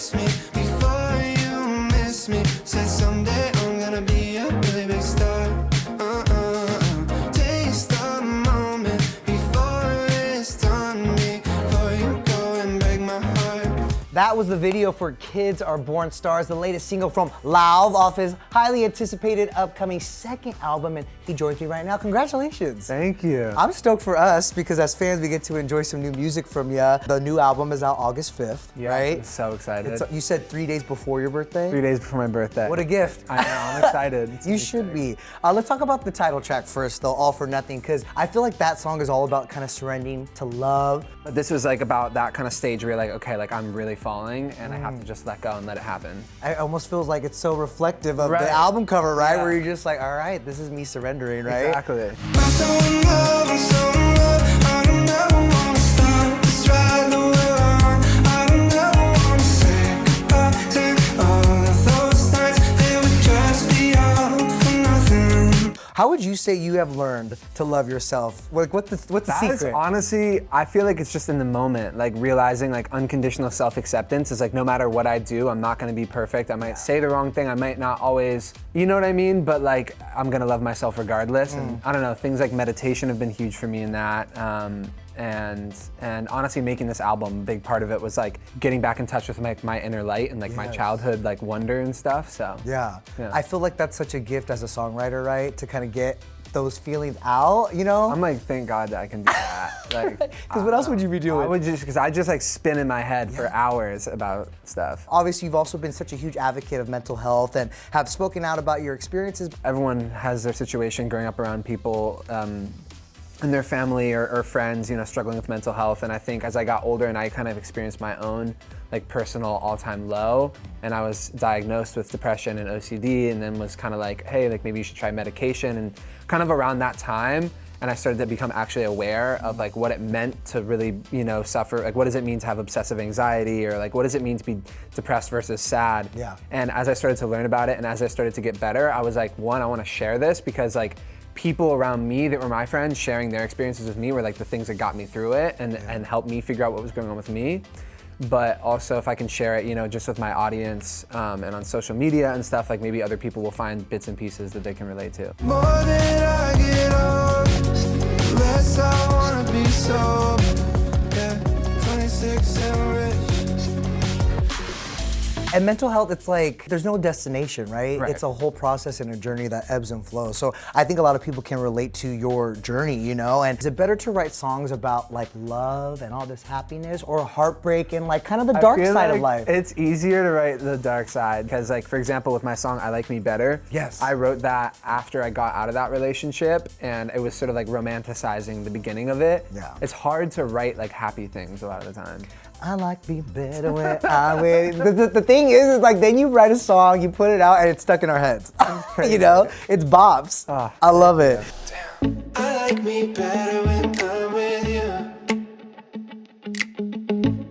kiss me before you miss me. Said someday I'm gonna be a really big star. Taste the moment before it's done. Before you go and break my heart. That was the video for Kids Are Born Stars, the latest single from Lauv off his highly anticipated upcoming second album, and he joins me right now. Congratulations. Thank you. I'm stoked for us because as fans we get to enjoy some new music from you. The new album is out August 5th, right? I'm so excited. You said 3 days before your birthday? 3 days before my birthday. What a gift. I know, I'm excited. You should be. Let's talk about the title track first though, All for Nothing, because I feel like that song is all about kind of surrendering to love. This was like about that kind of stage where you're like, okay, like I'm really falling and I have to just let go and let it happen. It almost feels like it's so reflective of Right. the album cover, right? Yeah. Where you're just like, all right, this is me surrendering, right? Exactly. I'm so in love, I'm so in love. I don't ever wanna stop. Let's ride the world. I don't ever wanna say goodbye to all of those nights. They would just be all for nothing. How would you say you have learned to love yourself? Like, what's the That secret? is honestly, I feel like it's just in the moment, like realizing like unconditional self-acceptance is like no matter what I do, I'm not gonna be perfect. I might say the wrong thing, I might not always, you know what I mean? But like, I'm gonna love myself regardless. And I don't know, things like meditation have been huge for me in that. And honestly, making this album, a big part of it was like getting back in touch with like my inner light and like my childhood like wonder and stuff. So Yeah. Yeah. I feel like that's such a gift as a songwriter, right? To kind of get those feelings out, you know? I'm like, thank God that I can do that. Like, Because what else would you be doing? I would just, because I just like spin in my head for hours about stuff. Obviously, you've also been such a huge advocate of mental health and have spoken out about your experiences. Everyone has their situation growing up around people in their family or friends, you know, struggling with mental health. And I think as I got older and I kind of experienced my own like personal all-time low, and I was diagnosed with depression and OCD, and then was kind of like, hey, like maybe you should try medication. And kind of around that time, and I started to become actually aware of like what it meant to really, you know, suffer. Like, what does it mean to have obsessive anxiety, or like what does it mean to be depressed versus sad? Yeah. And as I started to learn about it, and as I started to get better, I was like, one, I want to share this because like people around me that were my friends sharing their experiences with me were like the things that got me through it and helped me figure out what was going on with me. But also if I can share it, you know, just with my audience and on social media and stuff, like maybe other people will find bits and pieces that they can relate to. More than I get on, less I wanna be sober. Yeah, 26 and rich. And mental health, it's like, there's no destination, right? Right. It's a whole process and a journey that ebbs and flows. So I think a lot of people can relate to your journey, you know? And is it better to write songs about like love and all this happiness, or heartbreak and like kind of the dark I feel side of like life? It's easier to write the dark side because like, for example, with my song, I Like Me Better. Yes. I wrote that after I got out of that relationship, and it was sort of like romanticizing the beginning of it. Yeah. It's hard to write like happy things a lot of the time. I like me better when I win. The thing is like then you write a song, you put it out, and it's stuck in our heads. You know? It's bops. I love it. I like me better when I'm with you.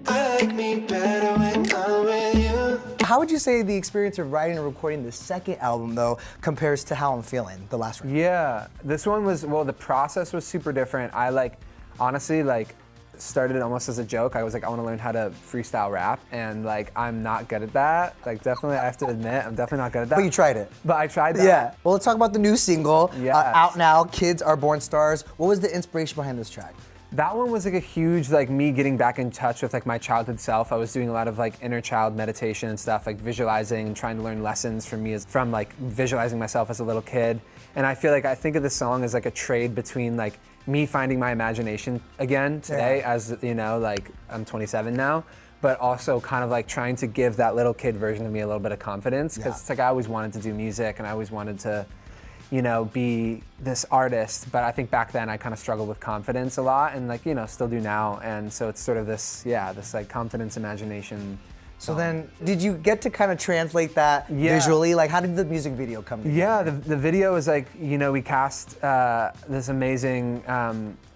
I like me better when I'm with you. How would you say the experience of writing and recording the second album though compares to How I'm Feeling, the last one? Yeah, this one was, well, the process was super different. I like, honestly, like, started it almost as a joke. I was like, I want to learn how to freestyle rap, and like, I'm not good at that. Like, definitely, I have to admit, I'm definitely not good at that. But you tried it. But I tried that. Yeah. Well, let's talk about the new single, Yes. out now, Kids Are Born Stars. What was the inspiration behind this track? That one was like a huge, like me getting back in touch with like my childhood self. I was doing a lot of like inner child meditation and stuff, like visualizing and trying to learn lessons from me from like visualizing myself as a little kid. And I feel like I think of this song as like a trade between like me finding my imagination again today, as you know, like I'm 27 now, but also kind of like trying to give that little kid version of me a little bit of confidence, because it's like I always wanted to do music and I always wanted to, you know, be this artist, but I think back then I kind of struggled with confidence a lot, and like, you know, still do now. And so it's sort of this, yeah, this like confidence, imagination. So then, did you get to kind of translate that visually? Like, how did the music video come together? Yeah, the video is like, you know, we cast this amazing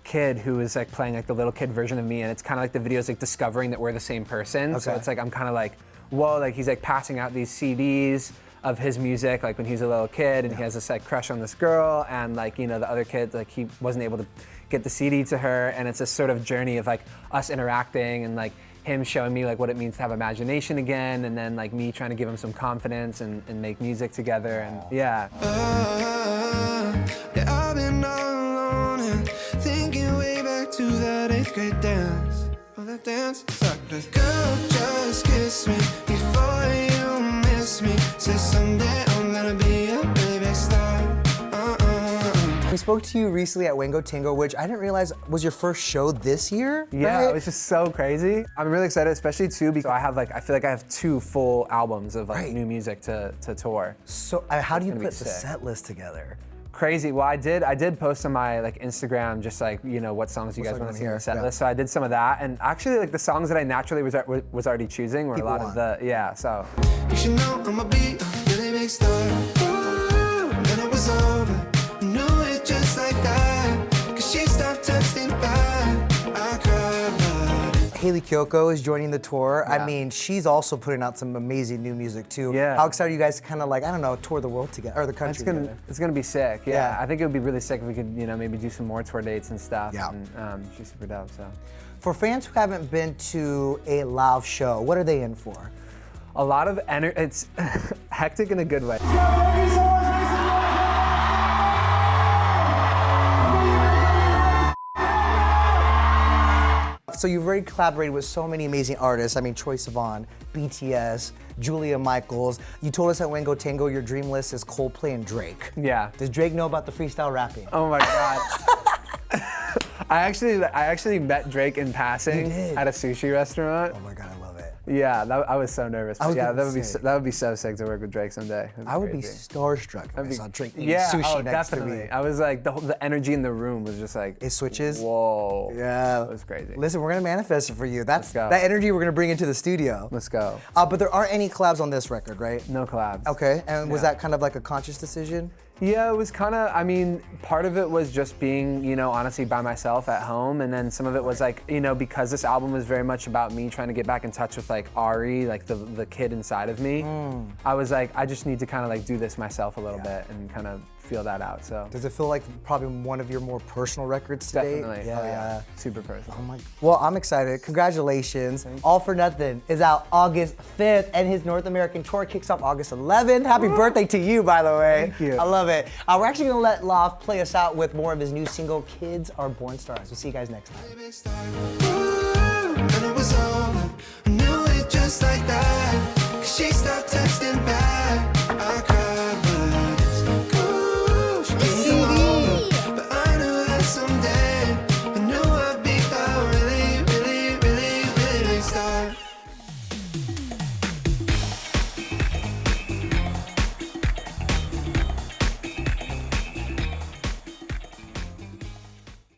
kid who is like playing like the little kid version of me, and it's kind of like the video is like discovering that we're the same person. So it's like, I'm kind of like, whoa, like he's like passing out these CDs of his music, like when he's a little kid, and he has this like crush on this girl, and like, you know, the other kid, like he wasn't able to get the CD to her, and it's this sort of journey of like us interacting and like him showing me like what it means to have imagination again, and then like me trying to give him some confidence and make music together, and yeah. Yeah, I've been all alone and thinking way back to that 8th grade dance. Oh, that dance. Like, girl, just kiss me before you miss me. Say someday I'm gonna be a baby star. We spoke to you recently at Wingotingo, which I didn't realize was your first show this year. Yeah, right? it was just so crazy. I'm really excited, especially too, because I feel like I have 2 full albums of like new music to tour. So how do you gonna put be the sick. set list together? Crazy. Well, I did post on my like Instagram, just like, you know, what songs you guys want to see on the set list. So I did some of that, and actually like the songs that I naturally was already choosing were a lot of the so. You should know I'ma be a really big star. Ooh, then it was over. Knew it just like that. 'Cause she stopped texting back. I cried about it. Hailey Kiyoko is joining the tour. Yeah. I mean, she's also putting out some amazing new music too. Yeah. How excited are you guys to kind of like, I don't know, tour the world together, or the country together? It's gonna be sick. Yeah. Yeah. I think it would be really sick if we could, you know, maybe do some more tour dates and stuff. Yeah. And she's super dope. So. For fans who haven't been to a Lauv show, what are they in for? A lot of energy. It's hectic in a good way. So you've already collaborated with so many amazing artists. I mean, Troye Sivan, BTS, Julia Michaels. You told us at Wingotingo your dream list is Coldplay and Drake. Yeah. Does Drake know about the freestyle rapping? Oh my God. I actually met Drake in passing at a sushi restaurant. Oh my God, I love it. Yeah, I was so nervous. I was But yeah, gonna that say. would be so sick to work with Drake someday. I would be starstruck if I saw Drake eating Yeah, sushi oh, next definitely. to me. I was like, the energy in the room was just like, It switches? whoa. Yeah. It was crazy. Listen, we're gonna manifest it for you. That's go. that energy we're gonna bring into the studio. Let's go. But there aren't any collabs on this record, right? No collabs. Okay, and was that kind of like a conscious decision? Yeah, it was kind of, I mean, part of it was just being, you know, honestly by myself at home. And then some of it was like, you know, because this album was very much about me trying to get back in touch with like Ari, like the kid inside of me. I was like, I just need to kind of like do this myself a little bit and kind of feel that out, so. Does it feel like probably one of your more personal records today? Definitely, Yeah. oh yeah, super personal. Well, I'm excited. Congratulations. All for Nothing is out August 5th, and his North American tour kicks off August 11th. Happy birthday to you, by the way. Thank you. I love it. We're actually gonna let Lauv play us out with more of his new single, Kids Are Born Stars. We'll see you guys next time. Ooh, then it was over.